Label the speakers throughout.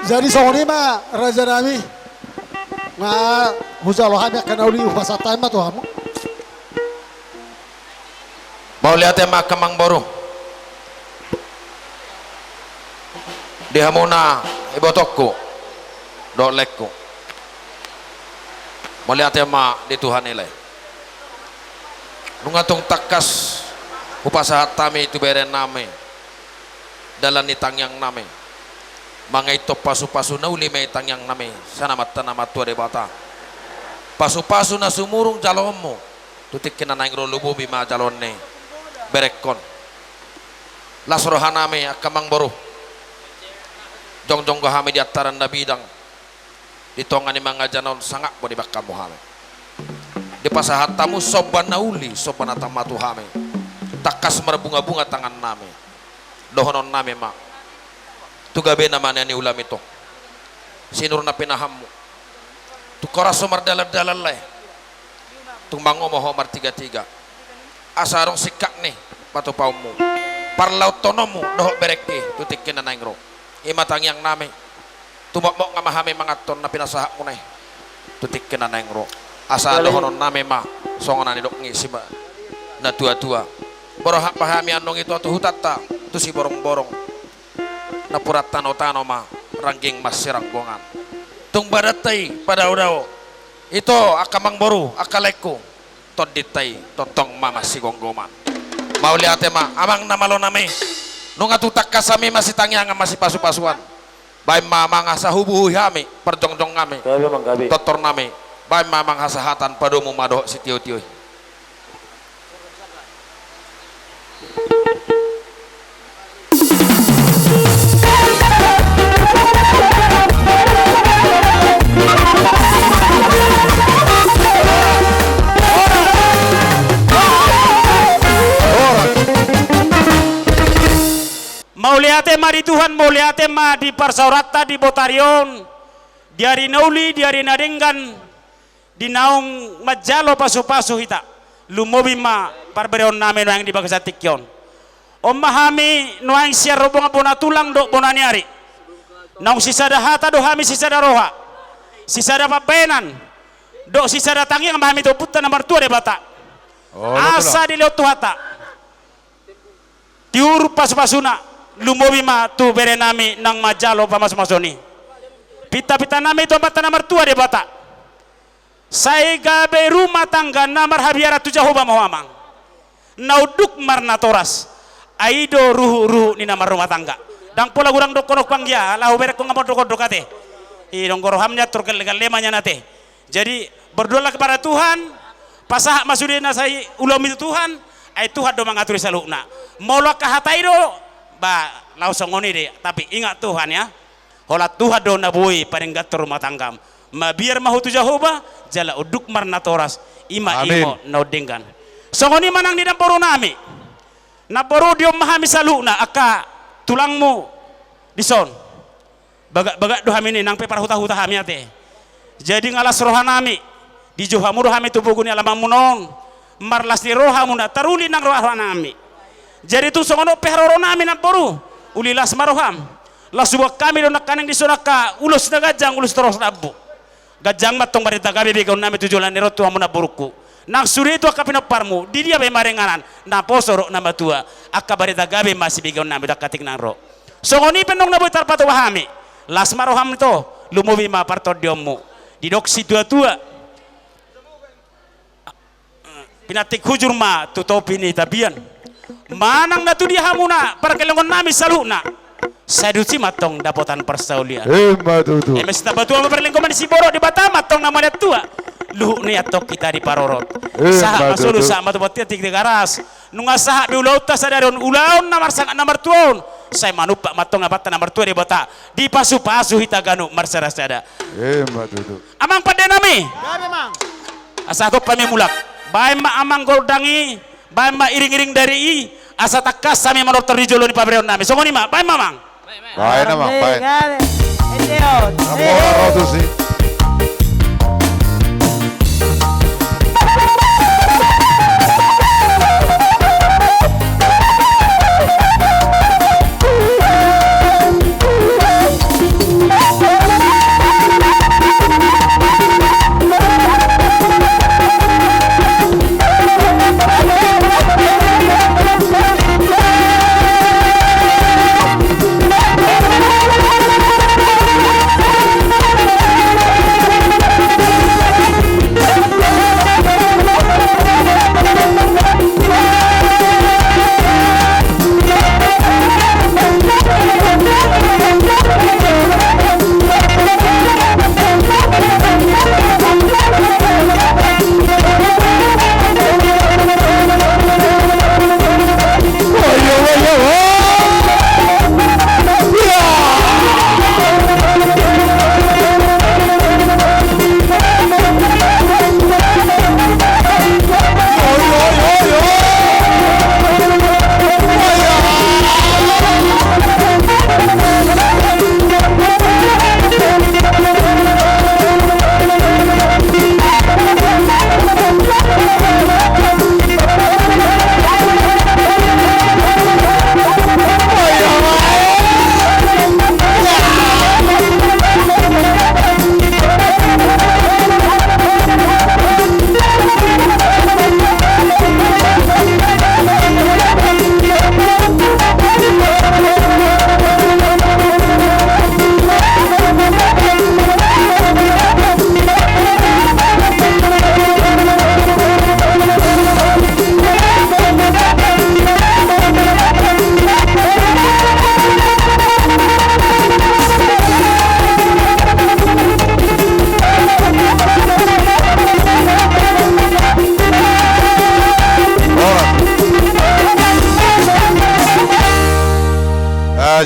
Speaker 1: Jadi songoni mah raja nami nga husalohan ya kana uli upasatan mah tuh kamu.
Speaker 2: Mau lihat ya mak kemang boru. Di hamuna ibotokku, dolekku. Mau lihat ya mak di Tuhan nilai. Nungatung takas upasahat tami itu beren name. Dalam nitang yang name. Mangai to pasu-pasu na uli may tang yang name. Sana mata nama tua de bata. Pasu-pasu na sumurung jalommo. Tutik kinanaing rolubo bima jalon ne. Berekon. Lasrohan name akamang boru. Jong-jong gahame di ataran na bidang. Ditongan ni mga janon sangak bo di bakal mohame. Di pasahat tamu soban na uli soban atang matuhame. Takas merbunga-bunga tangan name. Dohonon name mak. Tugabe namanya ni ulam itu. Sinur na pinahammu. Tukara somar dalal-dalal leh. Tumbango moho mar tiga-tiga. Asarong sikak nih patu paumu. Parlau tonomu dohok bereke tutikin na naingro. Imatang yang name. Tumok-mok ngamahame mangaton na pinasahak mo nih. Tutikin na naingro. Asa dohonon name ma. Songonan ni dok ngisi ma. Na tua-tua. Borohak pahami anong itu atu hutata. Tu si borong-borong. Napurat tano-tano ma rangging mas siranggongan tung badatai pada udao itu akamang boru akaleko toditai totong mama si gonggoman mau lihat ma amang namalo name nunga tutak kasami masih tangiang masih pasu-pasuan bae mamang asa hubuhu hami perjongjong ngame totor name bae mamang hasahatan padomu madoh si tio-tio.
Speaker 3: Mau lihat ma di Tuhan, mau lihat ma di Parsaurata di Botarion, diari nauli, diari nadenggan, di naung majalo pasu-pasu hita, lumobi ma parbereon name noang di bagasatikyon. Om mahami noang siar robong bona tulang dok bona niari, naung sisada hata do hami sisada roha, sisada papenan, dok sisada tangi ang mahami to puta nomor tua de bata, asa di leot hata, tiur pasu-pasuna. Lumobi ma tu bere nami nang majalo pamas-masoni. Pita-pita nami itu bata nomor tua de bata. Saya gabe rumah tangga namar habiara tu jahoba mohamang. Nauduk marna toras. Aido ruhu-ruhu ni namar rumah tangga. Dang pola gurang dokonok panggia. Lahu bere ko ngamot dokot-dokate. Idong gorohamnya turkel-legal lemanya nate. Jadi berdoa kepada Tuhan. Pasah masudina saya ulam itu Tuhan. Ai Tuhan do mangaturi salukna. Maulah kahataido. Ba langsung ngoni deh, tapi ingat Tuhan ya. Hola Tuhan do nabui paringgat rumah tanggam. Ma biar mahu tu Jehovah jala uduk marna toras ima imo naudenggan. Songoni manang di namporo nami. Naporo diom mahami saluna aka tulangmu dison. Bagak-bagak do hamini nang pe parhuta-huta hami ate. Jadi ngalas rohanami di johamu rohami tubuguni alamang munon. Marlas di rohamu na taruli nang rohanami. Jadi itu songono pehroro nami namporo ulilas maroham la subak kami do nakanang di sonaka ulus na gajang ulus terus nabu gajang matong barita gabi bigaw nami tujulan nero tuwa mo na buruku nang suri itu akapina parmu di dia be marenganan na posoro na matua akabarita gabi masih bigaw nami dakatik nang ro songoni penong na boy tarpato wahami las maroham to lumubi ma parto diomu di doksi tua-tua pinatik hujur ma tutopi ni tabian manang na tu dia hamuna perkelongon nami saluna saduci matong dapotan persaulian
Speaker 4: Matutu
Speaker 3: mesta batua maperlengkoman di Siboro di Batam matong namanya tua luh ni atok kita di Parorot saha masulu saha matubatia tik di garas nunga saha di ulau tas sadaron ulaun namar sangat namar tuon saya manupak matong abata namar tua di Bata di pasu-pasu hitaganu marsara sada
Speaker 4: Matutu
Speaker 3: amang pada nami
Speaker 1: Gabe mang.
Speaker 3: asa kok pami mulak bae ma amang goldangi bae ma iring-iring dari i asa takas sami manor terjolo ni pabreon nami songoni ma bae mamang
Speaker 4: bae nama bae
Speaker 5: Endeon.
Speaker 4: Namora rotu sih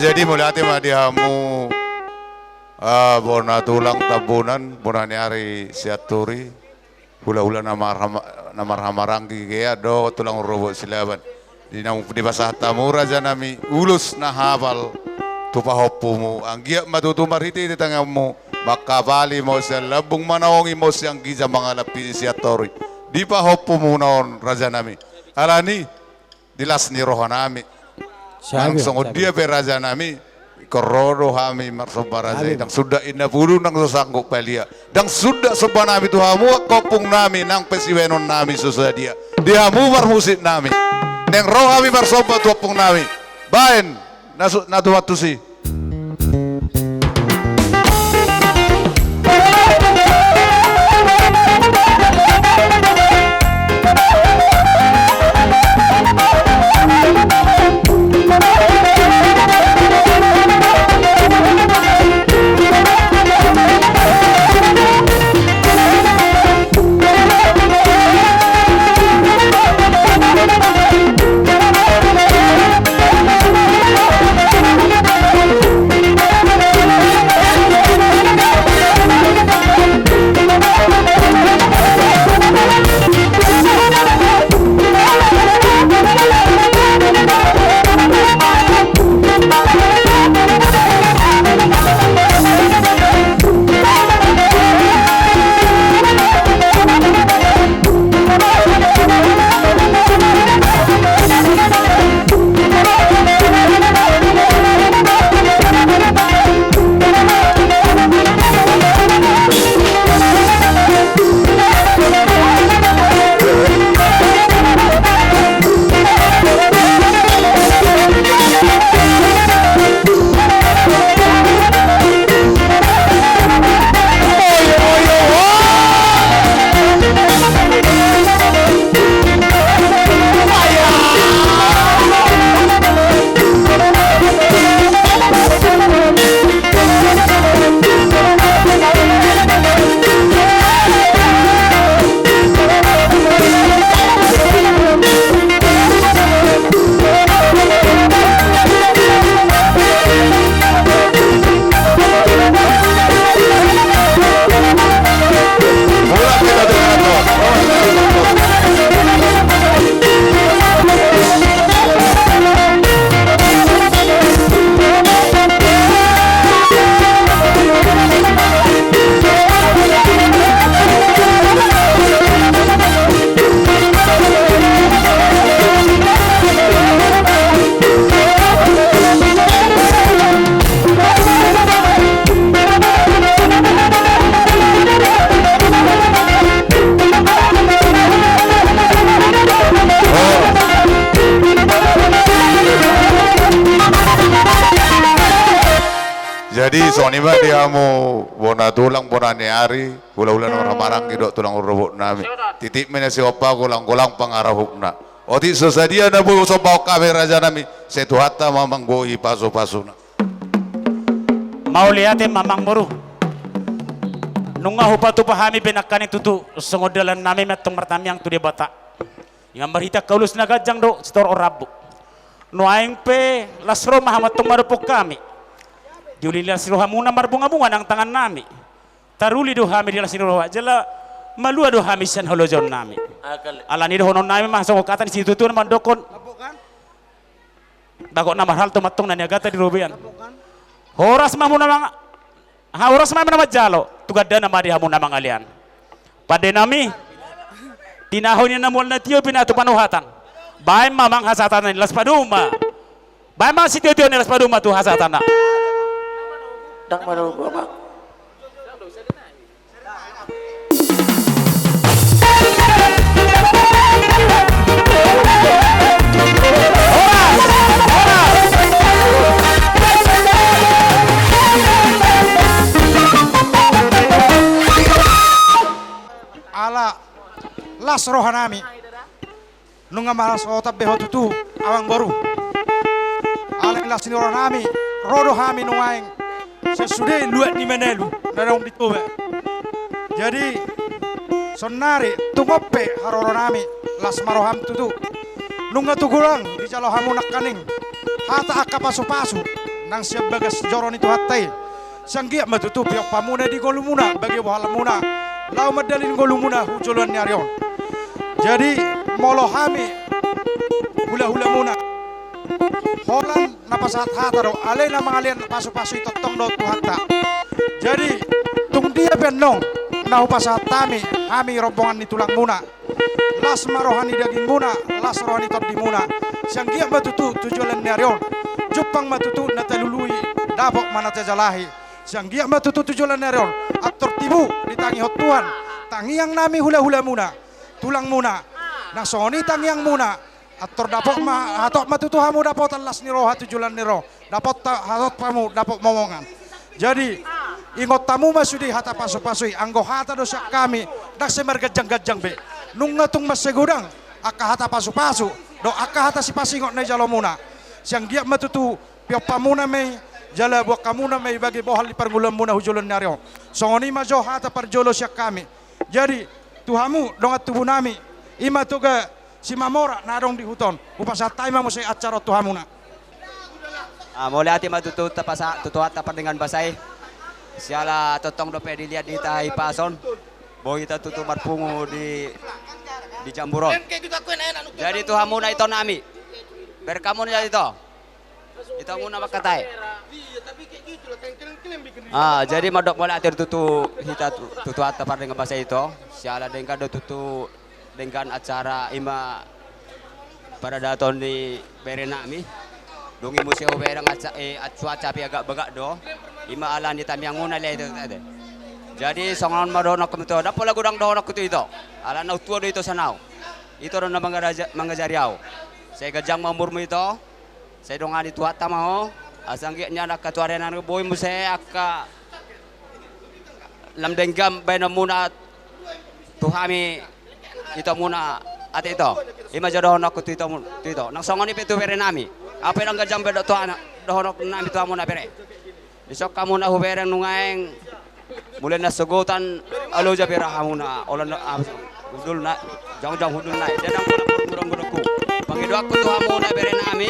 Speaker 4: jadi mulai hati madihamu bona tulang tabunan bona ni hari siaturi hula-hula namar hamarangki kaya do tulang robot silaban di basah tamu raja nami ulus na hafal tupa hopumu anggiak matutumar hiti di tangamu maka bali mo sa labung manaongi mo siyang giza mga lapi siatori di pa hopumu naon raja nami alani dilas ni roha nami langsung dia pe raja nami korodo hami marsoba raja dang sudah ina bulu nang sasangkok pelia dang sudah soba nami tuhamu kopung nami nang pesiwenon nami susadia dihamu marmusit nami neng roh hami marsoba tuapung nami bain natu watu si jadi soni ba dihamu bona tulang bona ni ari hula-hula na marang kidok tulang robot nami titik mena si opa kulang-kulang pangarahupna oti sesadia na bu sopa kami raja nami setuhata mamang boi paso-paso na
Speaker 3: mau lihatin mamang baru nunga hupa tu pahami benakkan itu sengodalan nami metong pertama yang tu dia bata yang berhita kaulus nagajang do setor orabu nuaing pe lasro mahamatong marupok kami diulilah siroha muna marbunga-bunga ng tangan nami taruli do hami dilah siroha jala malua do hami san holojon nami alani do honon nami masuk katan situ tu naman dokon dago na mahal to matong na niagata di rubian horas mamu namang horas mamu naman jalo tugada na madi hamu namang alian pade nami tinahon niya namol na tiyo pinato panuhatan bahay mamang hasatan nilas paduma bahay mga sityo-tyo nilas paduma tu hasatan na
Speaker 5: Dang marugo ba?
Speaker 6: Ala las rohanami nunga malas otak behotutu awang baru ala las rohanami rodo hami nungaing sesudah luat ni menelu narong ditobe jadi sonari tungope haroronami las maroham tutu nunga tugulang di jalo hamu nakaning hata aka pasu-pasu nang siya bagas joron itu hatai sanggia matutupi ok pamuna di golumuna bagi wahala muna lau madalin golumuna hujulan nyarion jadi molo hami hula-hula muna holan napasahat hataro alay na mga alian pasu-pasu itotong do tuhata jadi tung dia benong nahupasahat tami hami rombongan ni tulang muna las marohani daging muna las rohani tot di muna sanggia matutu tujuan nyarion Jepang matutu na talului dabok mana tajalahi sanggia matutu tujuan nyarion aktor tibu ditangi hotuan tangi yang nami hula-hula muna tulang muna nang soni tangi yang muna aktor dapok hatok matutu hamu dapot las niro hatu julan niro dapot hatot pamu dapok momongan jadi ingot tamu masudi hata pasu-pasui anggo hata dosa kami dak semar gajang-gajang be nungatung mas segudang aka hata pasu-pasu do aka hata si pasingot na jalo muna siang giak matutu pio pamuna may jala buak kamuna may bagi bohal di pargulam muna hujulan naryo songoni majo hata parjolo siak kami jadi tuhamu dongat tubuh nami ima tuga si mamora narong di huton upasatay mo say atsaro tuhamuna
Speaker 7: Muli ati matutu tapasa tutuat tapar dengan basay siala totong do pwede lihat di tahi pason boy kita tutu marpungu di jamburon jadi tuhamuna ito nami berkamu jadi itu muna makatay jadi madok boleh atir tutu hita tutu at tapar dengan bahasa itu siala dengan do tutu dengan acara ima pada daton di berenami dungi museo berang at cuaca pi agak bagak do ima alan di tamiang muna le itu jadi songon madonok kumito dapat lagu dang donok itu alan na tuwa do itu sanau itu ron na mangajariaw saya gajang mamurmu itu saya dongan itu hatta mau asanggitnya nak katuare nan boy mu saya akka lam denggam bena muna tuhami itu muna ate itu ima jodoh nak itu nang songoni petu bere nami apa nang gajang beda tu anak dohonok nami tu amuna bere disok kamu na hubereng nungaeng mulai na sugutan alo jabira hamuna olan hudul na jang hudul na dadang murang-murangku pangido aku tu hamuna bere nami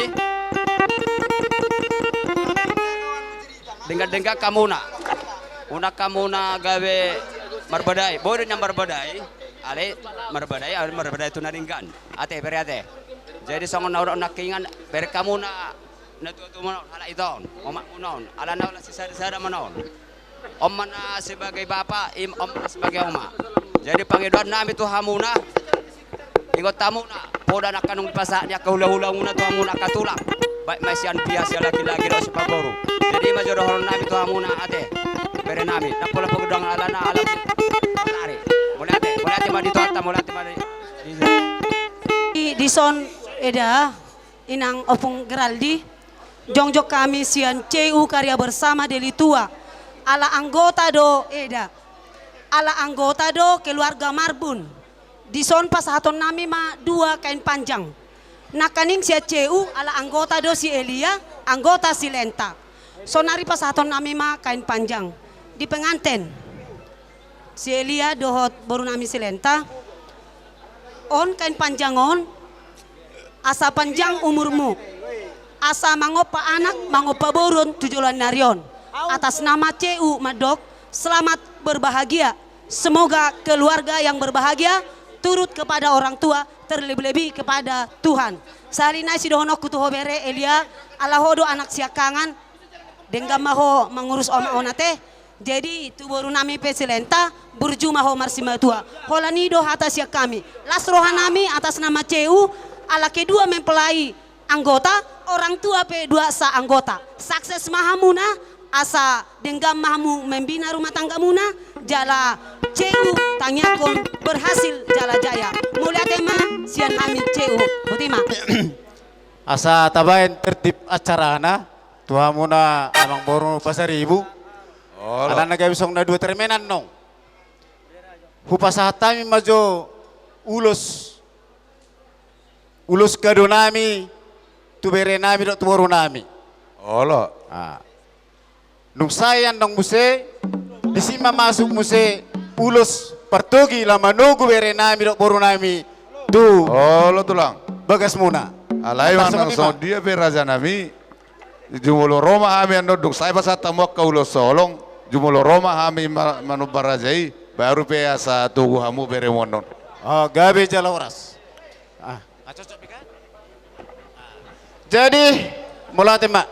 Speaker 7: dengar kamu na una kamu na gawe marbadai boy nya marbadai ale marbadai tu naringgan ate bere ate jadi songon nauro nakingan bere kamu na tu manon hala itu omak manon ala na wala sisa manon om mana sebagai bapak om sebagai oma jadi pangiduan nami tu hamuna ingot tamuna poda nak kanung pasaknya kahula-hula muna tu hamuna katulak baik masian biasa lagi-lagi do sipaboru jadi majodoh nami tu hamuna ate bere nami nak pola pagudang alana alam lari mulai ate madi tu atta mulai ate madi
Speaker 8: di son eda inang opung Geraldi jongjok kami sian CU karya bersama Delitua ala anggota do eda ala anggota do keluarga Marbun di son pasahaton nami ma 2 kain panjang nakaning sia CU ala anggota do si Elia anggota si Lenta sonari pasahaton nami ma kain panjang di penganten si Elia dohot baru nami si Lenta on kain panjang on asa panjang umurmu asa mangopa anak mangopa borun tujulan narion atas nama CU Madok selamat berbahagia semoga keluarga yang berbahagia turut kepada orang tua terlebih-lebih kepada Tuhan salina si dohonok kutuho bere Elia alahodo anak siakangan denggam maho mengurus onate jadi itu baru nami pesilenta burju maho marsima tua holanido atas siak kami las rohanami atas nama CU ala kedua mempelai anggota orang tua P2 sa anggota sukses mahamuna asa denggam mahamu membina rumah tangga muna jala CU tanyakon berhasil jala jaya mulia tema sian hamil CU butima
Speaker 9: asa tabain tertib acarana tuhamuna amang boru pasar ibu ala nagabisong na 2 termenan nong hupasatami majo ulus kado nami tu bere nami dok tu boru nami
Speaker 4: Olo.
Speaker 9: Nung sayan nung muse disima masuk muse ulus pertugi lama nugu bere nami dok boru nami tu
Speaker 4: Olo tulang.
Speaker 9: bagas muna
Speaker 4: Alay
Speaker 9: Pasok
Speaker 4: nang
Speaker 9: kami,
Speaker 4: so
Speaker 9: Ma.
Speaker 4: dia be raja nami. jumulo Roma kami andoduk saya pas tamu kaulo solong jumulo Roma kami manubarajai baru pe asa tugu hamu beremonon.
Speaker 9: Oh, gabe jaloras. Cocok kan? Jadi mulai tema.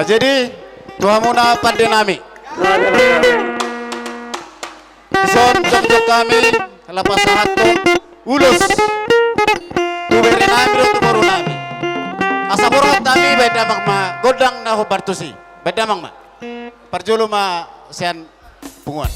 Speaker 9: Jadi Tuhan muna pandinami. Son jok kami lepas satu ulus. Tu beri nami tu baru nami. Asa borot kami beda magma godang na hubartusi. Beda magma. Perjulu ma sian punguan.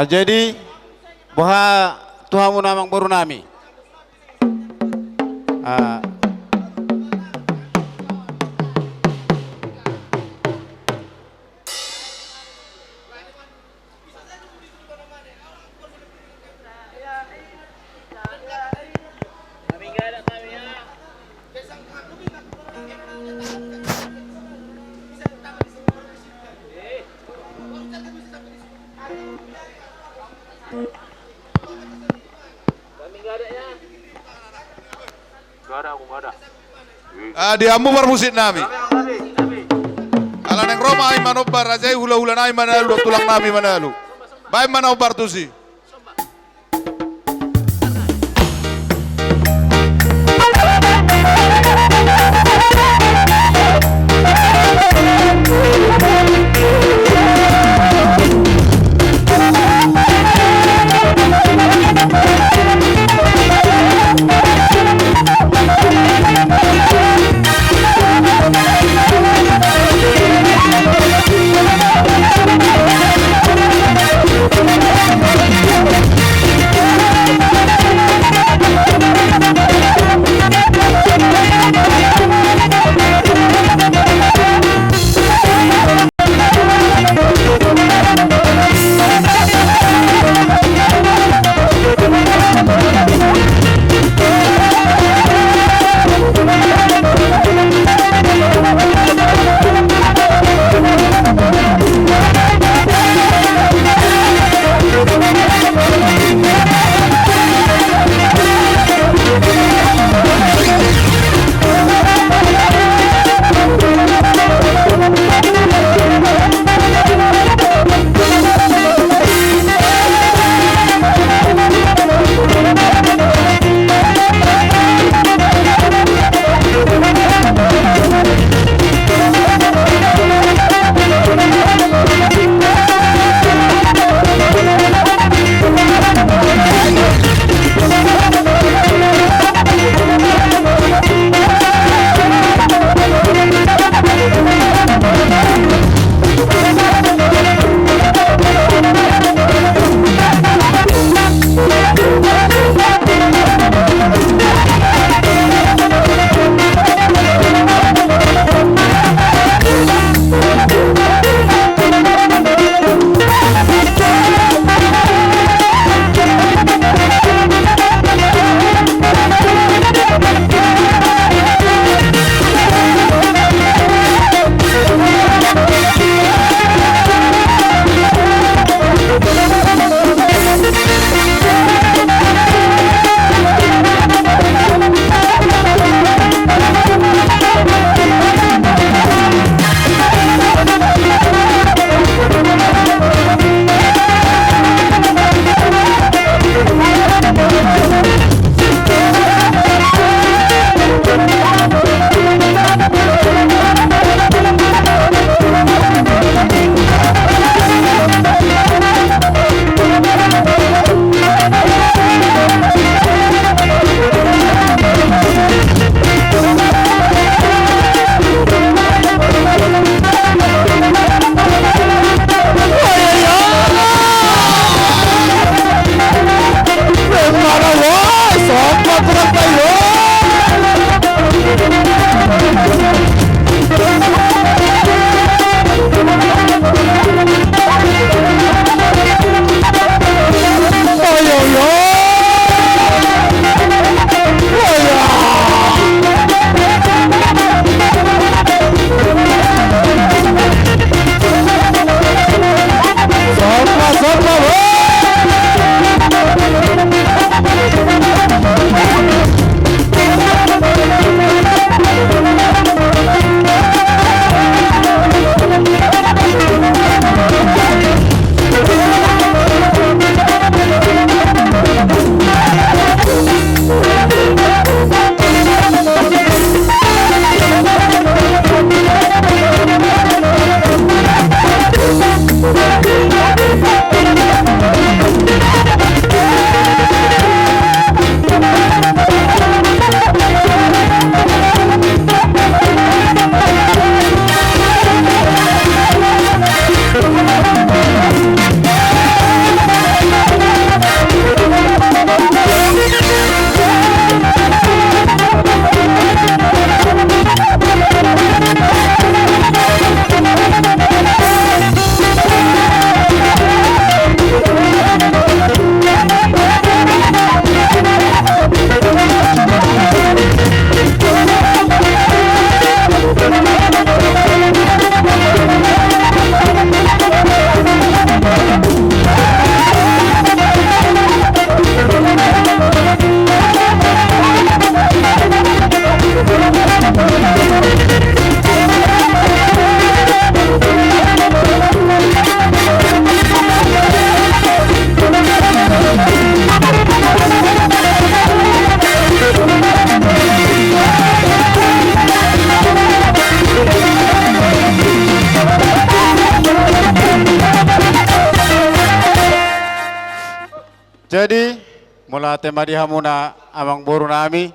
Speaker 9: Jadi bahwa Tuhan namang baru nami.
Speaker 4: Diamu bermusik nami. Ala neng Roma ay manobar aja hula-hula nai manalu tulang nami manalu. Baik manobar tu si.
Speaker 10: Thank you.
Speaker 9: mula tema di hamuna amang boru nami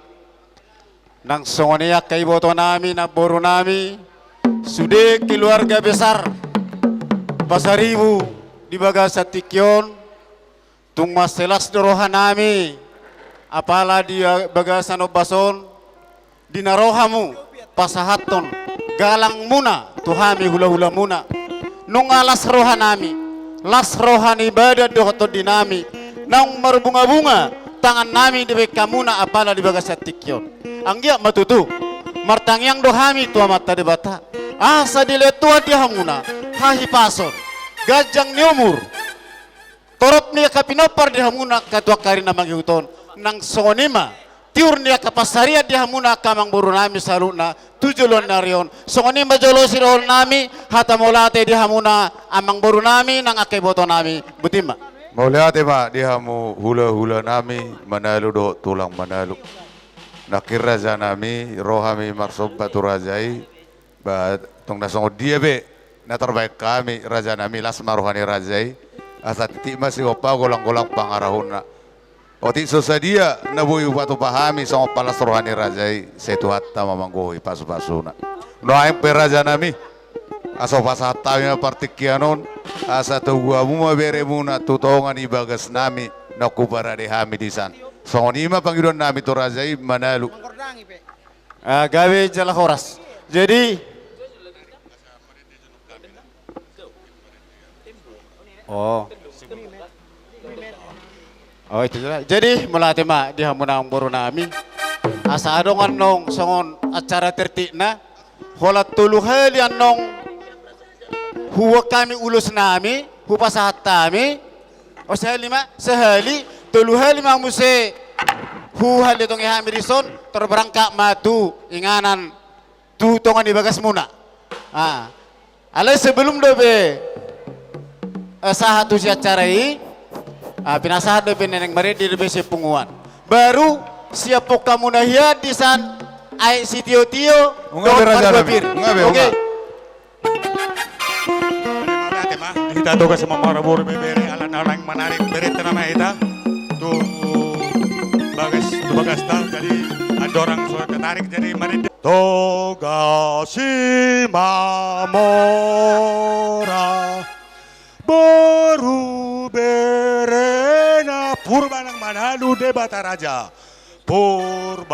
Speaker 9: nang songoniak kay boto nami na boru nami sude keluarga besar Pasaribu di Bagasa Tikyon tung maselas doroha nami apala di Bagasa Nobason dinarohamu pasahaton galang muna tuhami hula-hula muna nung alas roha nami las rohani ibadah dohoto dinami nang marbunga-bunga tangan nami di bekamuna apala di Bagasa Tikyon anggia matutu martangyang dohami tua mata debata asa diletua dihamuna hahi pason gajang ni umur torop niya kapinopar dihamuna katua karina magihuton nang songonima tiur niya kapasaria dihamuna kamang buru nami saluna tujulon narion songonima jolo sirol nami hatamolate dihamuna amang buru nami nang akeboto nami butima
Speaker 4: Mauliate ma dihamu hula-hula nami manalu do tulang manalu nakir raja nami rohami marsob batu rajai ba tong nasong dia be na terbaik kami raja nami las maruhani rajai asa titik masih opa golang-golang pangarahun na oti sosadia na buyu batu pahami sama palas rohani rajai setu hatta mamanggohi pasu-pasuna no aing pe raja nami aso pasata na partikianon asa tuguamu maberemu na tutongan ibagas nami na kubara de hami disan songonima pangidon nami to rajai manalu
Speaker 9: gawe jala horas jadi oh itu jelas. Jadi melatih mak di hamunang boru nami asa adongan nong songon acara tertikna holat tulu heli nong huwa kami ulus nami hupa sahat kami o sehali mak sehali tulu heli mak muse hu hali tong ihami rison terberangkak matu inganan tu tongan di bagas muna alai sebelum dobe sahat usia acarai pinasahat dobe neneng mari di dobe sepunguan baru siap kamu nahia di san ai si tio
Speaker 4: Unga beraja
Speaker 9: babir oke
Speaker 6: tema kita tugas sama marabur bebere alang-alang menarik beri nama kita tuh bagas dah jadi ada orang suara tertarik jadi mari Togasi mamora baru berena purbanang manalu debata raja purbanang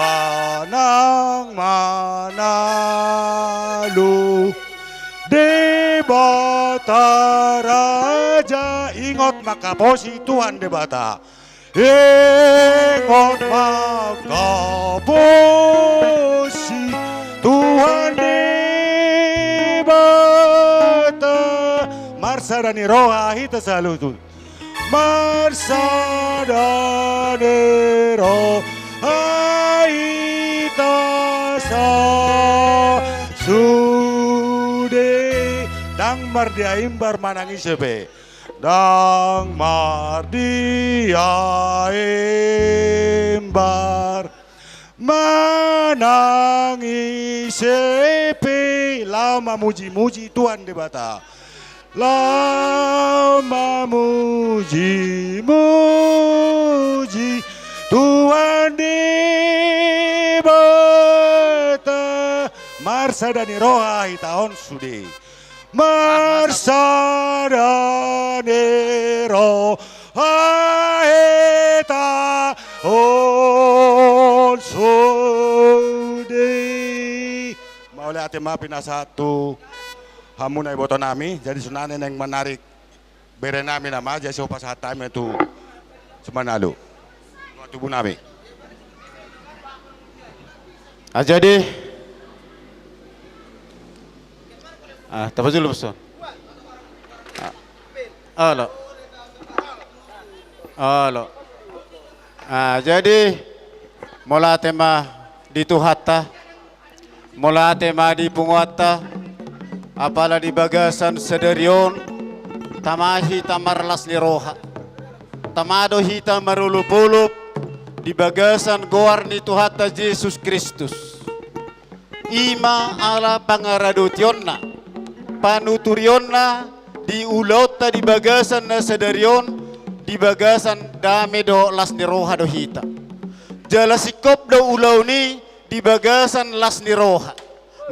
Speaker 6: manalu debata raja ingot makaposi Tuhan debata ingot makaposi Tuhan debata marsadani roha hita salutu marsadani roha hita sude dang mardia imbar manangi sebe dang mardia imbar manangi sepe lama muji-muji Tuhan debata lama muji-muji Tuhan debata marsadani roha hitaon sude marsadani roha hitaon sude maulai ate ma pinasatu hamunay boto nami jadi sunanin yang menarik bere nami nama jadi sopa saat time itu semanalu tubuh nami
Speaker 9: jadi tapos dulu pesan halo jadi mula tema di tuhata mula tema di punguata apala di bagasan sederion tamahi tamarlas liroha tamado hita marulupulup di bagasan goar ni tuhata Yesus Kristus ima ala pangaradutionna panuturionna di ulota di bagasan na sederion di di bagasan dame do las ni roha do hita. Jala sikop do ulau ni di bagasan las ni roha.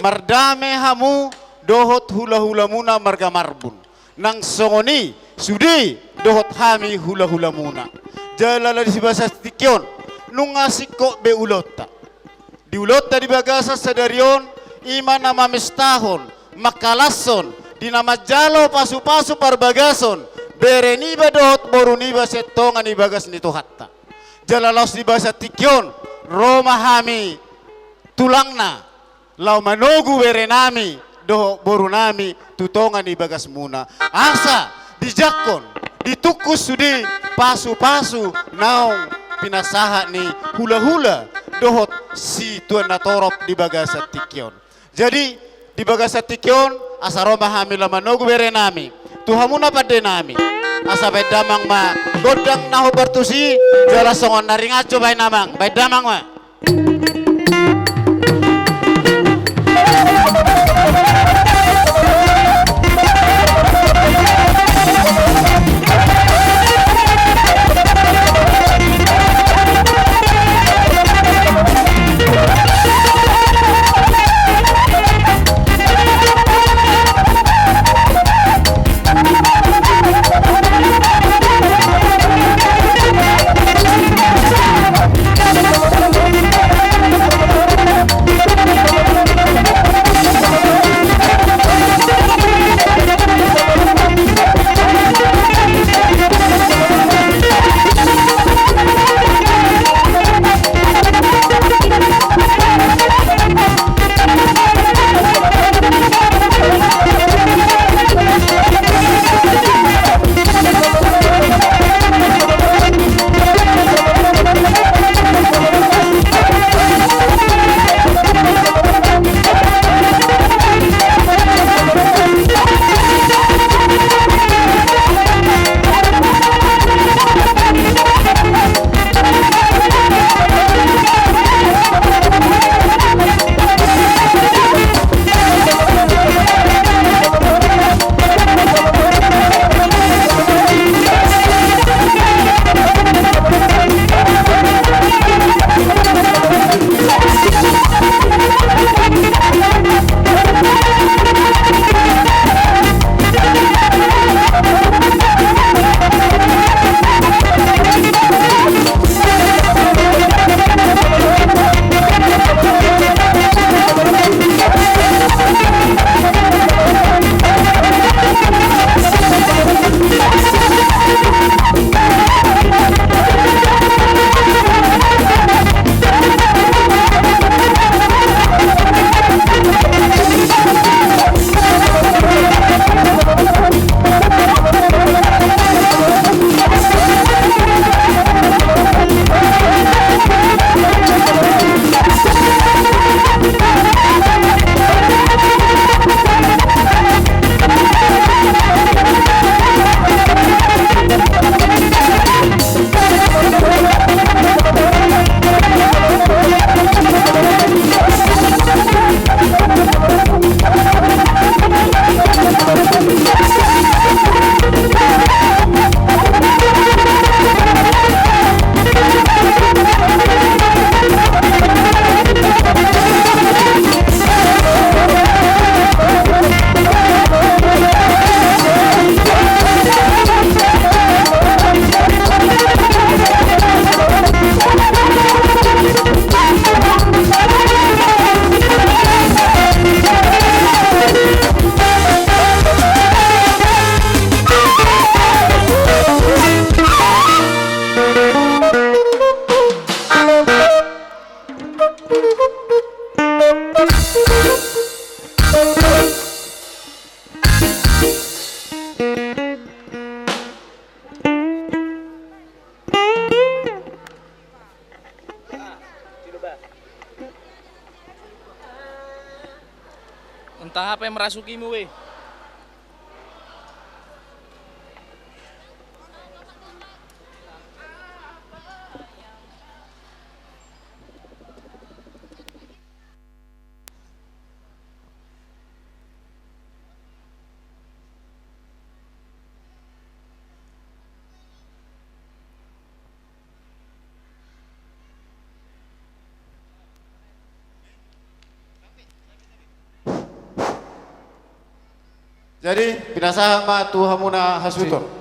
Speaker 9: Mardame hamu dohot hula-hula muna marga marbun. Nang songoni sudi dohot hami hula-hula muna. Jala la di bahasa tikyon nunga sikop be ulota. Di ulota di bagasan sadarion ima nama mestahon makalason di nama jalo pasu-pasu parbagason bereniba dohot boruniba setongan ibagas nito hatta jalalos di bahasa tikyon Roma hami tulangna lau manogu berenami doho borunami tutongan ibagas muna asa dijakon ditukus sudi pasu-pasu naong pinasaha ni hula-hula dohot si tuan natorop di bagasa tikyon. Jadi di bagasa tikyon asa Roma hami lamanogu berenami tuhamuna pada nami asa baik damang ma godang nahu bertusi jala songon naringaco baik namang baik damang ma.
Speaker 10: Entah apa yang merasukimu, weh.
Speaker 9: Jadi, pinasahan ma Tuhan muna hasuton.